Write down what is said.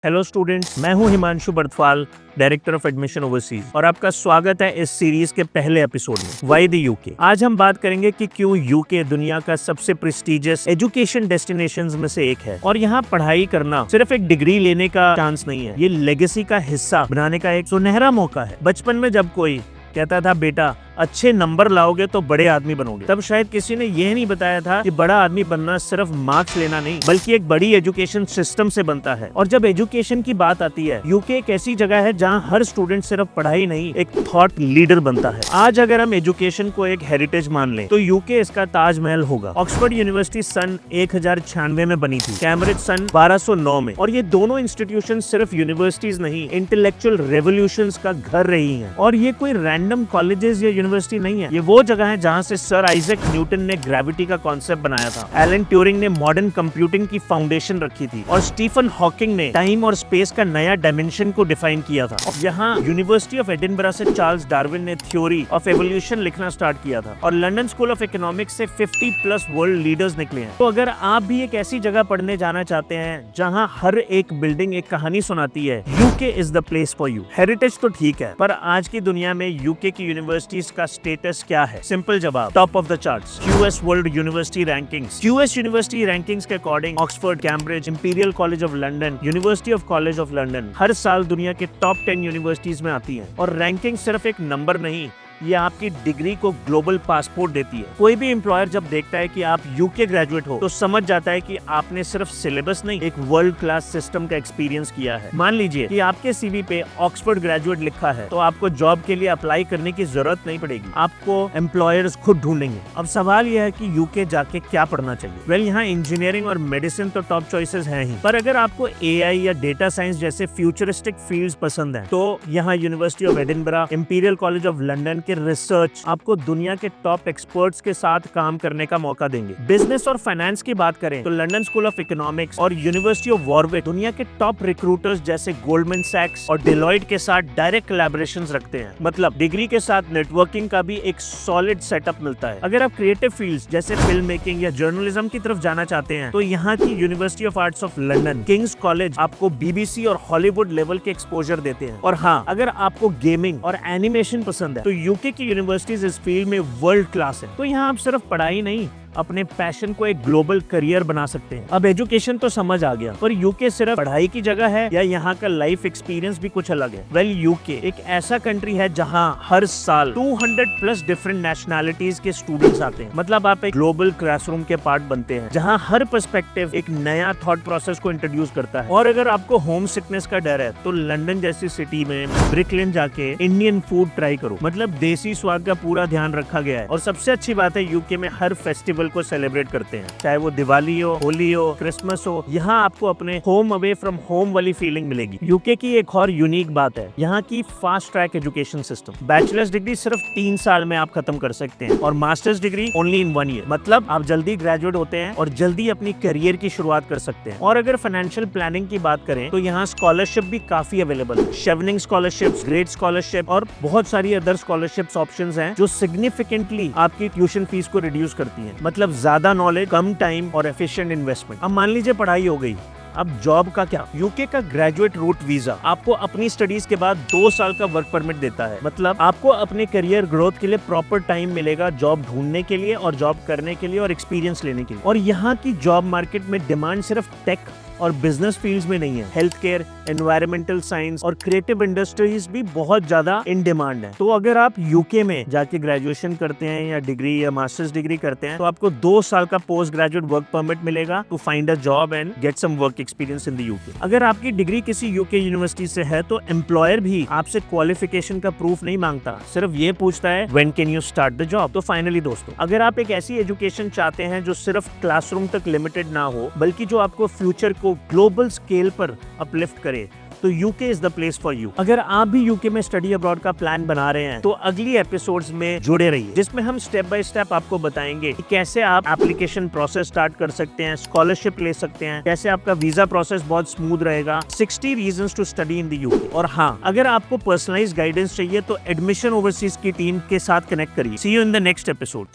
Hello students, मैं हूं Himanshu Barthwal, director of admission overseas, और आपका स्वागत है इस सीरीज के पहले एपिसोड में वाई द यूके। आज हम बात करेंगे कि क्यों यूके दुनिया का सबसे प्रेस्टिजियस एजुकेशन डेस्टिनेशंस में से एक है। और यहाँ पढ़ाई करना सिर्फ एक डिग्री लेने का चांस नहीं है, ये लेगेसी का हिस्सा बनाने का एक सुनहरा मौका है। बचपन में जब कोई कहता था बेटा अच्छे नंबर लाओगे तो बड़े आदमी बनोगे, तब शायद किसी ने यह नहीं बताया था कि बड़ा आदमी बनना सिर्फ मार्क्स लेना नहीं बल्कि एक बड़ी एजुकेशन सिस्टम से बनता है। और जब एजुकेशन की बात आती है, यूके एक ऐसी जगह है जहां हर स्टूडेंट सिर्फ पढ़ाई नहीं, एक थॉट लीडर बनता है। आज अगर हम एजुकेशन को एक हेरिटेज मान लें तो यूके इसका ताजमहल होगा। ऑक्सफोर्ड यूनिवर्सिटी सन 1096 में बनी थी, कैम्ब्रिज सन 1209 में, और ये दोनों इंस्टीट्यूशन सिर्फ यूनिवर्सिटीज नहीं, इंटेलेक्चुअल रेवोल्यूशंस का घर रही है। और ये कोई रैंडम कॉलेजेस या यूनिवर्सिटी नहीं है, ये वो जगह है जहां से सर आइजैक न्यूटन ने ग्रेविटी का कॉन्सेप्ट बनाया था, एलन ट्यूरिंग ने मॉडर्न कंप्यूटिंग की फाउंडेशन रखी थी, और स्टीफन हॉकिंग ने टाइम और स्पेस का नया डायमेंशन को डिफाइन किया था। और यहाँ यूनिवर्सिटी ऑफ एडिनबरा से चार्ल्स डार्विन ने थ्योरी ऑफ एवोल्यूशन लिखना स्टार्ट किया था, और लंदन स्कूल ऑफ इकोनॉमिक्स से 50+ वर्ल्ड लीडर्स निकले हैं। तो अगर आप भी एक ऐसी जगह पढ़ने जाना चाहते हैं जहाँ हर एक बिल्डिंग एक कहानी सुनाती है, UK is the place for you. Heritage तो ठीक है, पर आज की दुनिया में यूके की यूनिवर्सिटीज का स्टेटस क्या है? सिंपल जवाब, top of the charts. QS world university rankings. QS university rankings के according Oxford, Cambridge, Imperial College of London, university of college of London हर साल दुनिया के टॉप 10 यूनिवर्सिटीज में आती हैं। और रैंकिंग सिर्फ एक नंबर नहीं, ये आपकी डिग्री को ग्लोबल पासपोर्ट देती है। कोई भी एम्प्लॉयर जब देखता है कि आप यूके ग्रेजुएट हो तो समझ जाता है कि आपने सिर्फ सिलेबस नहीं, एक वर्ल्ड क्लास सिस्टम का एक्सपीरियंस किया है। मान लीजिए कि आपके सीवी पे ऑक्सफोर्ड ग्रेजुएट लिखा है, तो आपको जॉब के लिए अप्लाई करने की जरूरत नहीं पड़ेगी, आपको एम्प्लॉयर्स खुद ढूंढेंगे। अब सवाल यह है कि यूके जाके क्या पढ़ना चाहिए? वेल, यहाँ इंजीनियरिंग और मेडिसिन तो टॉप चॉइसेस हैं ही, पर अगर आपको एआई या डेटा साइंस जैसे फ्यूचरिस्टिक फील्ड्स पसंद है तो यहाँ university of Edinburgh, imperial College of London research आपको दुनिया के टॉप एक्सपर्ट्स के साथ काम करने का मौका देंगे। बिजनेस और फाइनेंस की बात करें तो लंदन स्कूल ऑफ इकोनॉमिक्स और यूनिवर्सिटी ऑफ वॉरविक दुनिया के टॉप रिक्रूटर्स जैसे गोल्डमैन सैक्स और डेलॉयट के साथ डायरेक्ट कोलैबोरेशंस रखते हैं। मतलब डिग्री के साथ नेटवर्किंग का भी एक सॉलिड सेटअप मिलता है। अगर आप क्रिएटिव फील्ड्स जैसे फिल्म मेकिंग या जर्नलिज्म की तरफ जाना चाहते हैं तो यहाँ की university of arts of London, Kings college आपको बीबीसी और हॉलीवुड लेवल के एक्सपोजर देते हैं। और हाँ, अगर आपको गेमिंग और एनिमेशन पसंद है तो यूके की यूनिवर्सिटीज इस फील्ड में वर्ल्ड क्लास है। तो यहाँ आप सिर्फ पढ़ाई नहीं, अपने पैशन को एक ग्लोबल करियर बना सकते हैं। अब एजुकेशन तो समझ आ गया, पर यूके सिर्फ पढ़ाई की जगह है या यहाँ का लाइफ एक्सपीरियंस भी कुछ अलग है? वेल, यूके एक ऐसा कंट्री है जहाँ हर साल 200+ डिफरेंट नेशनैलिटीज के स्टूडेंट्स आते हैं। मतलब आप एक ग्लोबल क्लासरूम के पार्ट बनते हैं जहाँ हर पर्सपेक्टिव एक नया थॉट प्रोसेस को इंट्रोड्यूस करता है। और अगर आपको होम सिकनेस का डर है तो लंदन जैसी सिटी में ब्रिकलिन जाके इंडियन फूड ट्राई करो। मतलब देसी स्वाद का पूरा ध्यान रखा गया है। और सबसे अच्छी बात है, यूके में हर फेस्टिवल को सेलिब्रेट करते हैं, चाहे वो दिवाली हो, होली हो, क्रिसमस हो। यहाँ आपको अपने होम अवे फ्रॉम होम वाली फीलिंग मिलेगी। यूके की एक और यूनिक बात है यहाँ की fast track education system. Bachelors degree सिर्फ 3 साल में आप खत्म कर सकते हैं और masters degree only in 1 year. मतलब आप जल्दी ग्रेजुएट होते हैं और जल्दी अपनी करियर की शुरुआत कर सकते हैं। और अगर फाइनेंशियल प्लानिंग की बात करें तो यहाँ स्कॉलरशिप भी काफी अवेलेबल है। शेवनिंग स्कॉलरशिप, ग्रेड स्कॉलरशिप और बहुत सारी अदर स्कॉलरशिप ऑप्शंस हैं जो सिग्निफिकेंटली आपकी ट्यूशन फीस को रिड्यूस करती है। मतलब ज्यादा नॉलेज, कम टाइम और एफिशिएंट इन्वेस्टमेंट। अब मान लीजिए पढ़ाई हो गई, अब जॉब का क्या? यूके का ग्रेजुएट रूट वीजा आपको अपनी स्टडीज के बाद 2 साल का वर्क परमिट देता है। मतलब आपको अपने करियर ग्रोथ के लिए प्रॉपर टाइम मिलेगा जॉब ढूंढने के लिए और जॉब करने के लिए और एक्सपीरियंस लेने के लिए। और यहाँ की जॉब मार्केट में डिमांड सिर्फ टेक और बिजनेस फील्ड्स में नहीं है, हेल्थ केयर, एनवायरमेंटल साइंस और क्रिएटिव इंडस्ट्रीज भी बहुत ज्यादा इन डिमांड है। तो अगर आप यूके में जाके ग्रेजुएशन करते हैं या डिग्री या मास्टर्स डिग्री करते हैं तो आपको 2 साल का पोस्ट ग्रेजुएट वर्क परमिट मिलेगा to find a job and get some work experience in the UK. अगर आपकी डिग्री किसी यूके यूनिवर्सिटी से है तो एम्प्लॉयर भी आपसे क्वालिफिकेशन का प्रूफ नहीं मांगता, सिर्फ ये पूछता है when can you start the job. तो फाइनली दोस्तों, अगर आप एक ऐसी एजुकेशन चाहते हैं जो सिर्फ क्लासरूम तक लिमिटेड ना हो बल्कि जो आपको फ्यूचर को ग्लोबल स्केल पर अपलिफ्ट करे, तो UK is the place for you. अगर आप भी यूके में स्टडी अब्रॉड का प्लान बना रहे हैं तो अगली एपिसोड्स में जुड़े रहिए, जिसमें हम स्टेप बाय स्टेप आपको बताएंगे कि कैसे आप एप्लीकेशन प्रोसेस स्टार्ट कर सकते हैं, स्कॉलरशिप ले सकते हैं, कैसे आपका वीजा प्रोसेस बहुत स्मूथ रहेगा, 60 reasons to study in the UK. और हाँ, अगर आपको पर्सनलाइज्ड गाइडेंस चाहिए तो एडमिशन ओवरसीज की टीम के साथ कनेक्ट करिए। See you in the next episode.